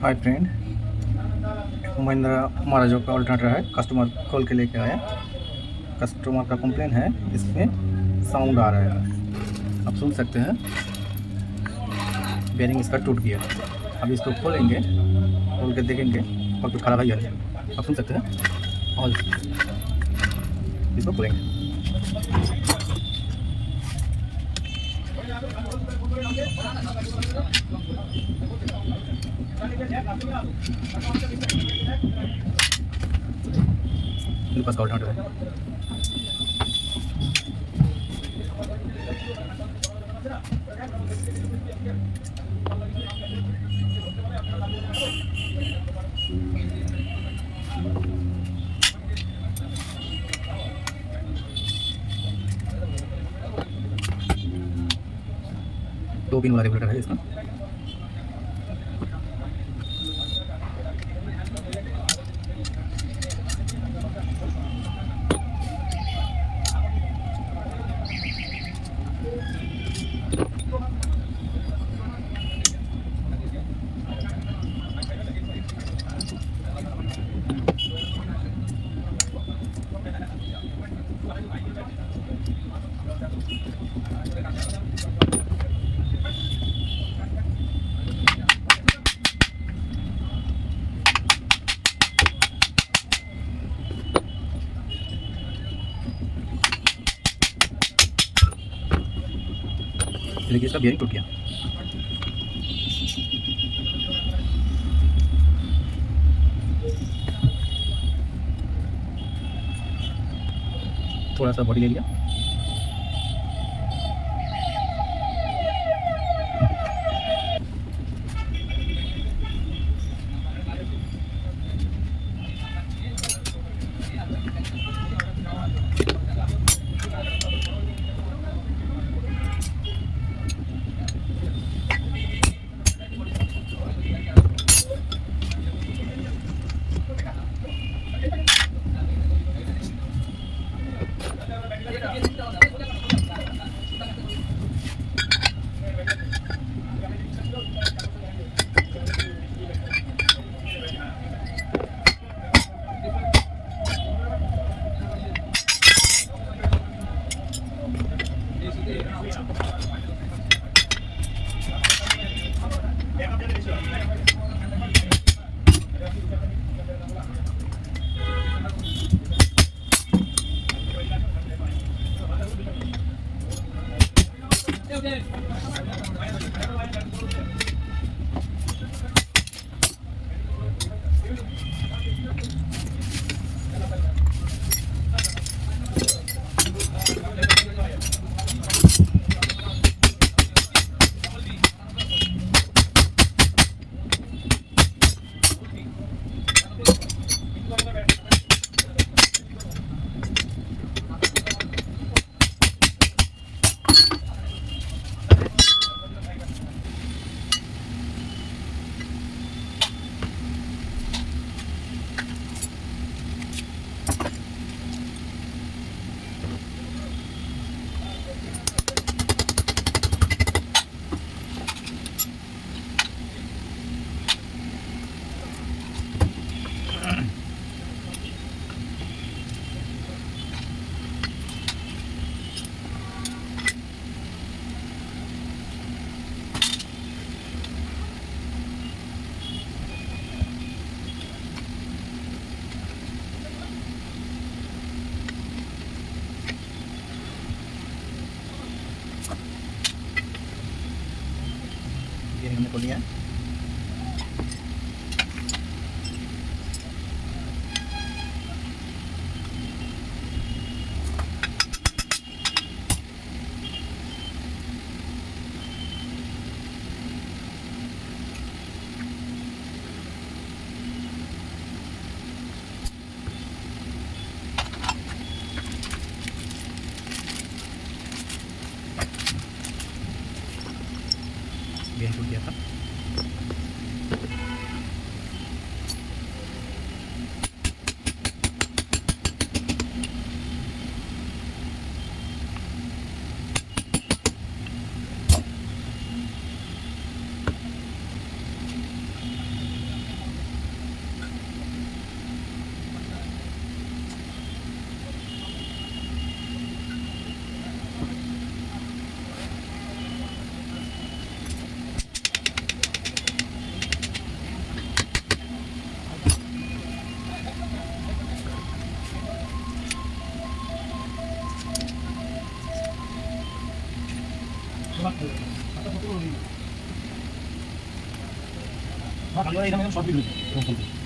Hi friend, Mahindra माराजो का alternator है। Customer खोल के लेके आया। कस्टमर का कंप्लेन है, इसमें साउंड आ रहा है। आप सुन सकते हैं, बेरिंग इसका टूट गया। अब इसको खोलेंगे, खोल के देखेंगे और कुछ खराब है या नहीं। आप सुन सकते हैं और इसको खोलेंगे। मेरे पास अल्टरनेटर है। 2 पिन वाला रेगुलेटर है इसका। देखिए, इसका बेयरिंग टूट गया। थोड़ा सा बॉडी ले लिया। बेयरिंग हमने खोल लिया है। बेयरिंग टूट गया था। কালকে এই নামে শর্ট ভিডিও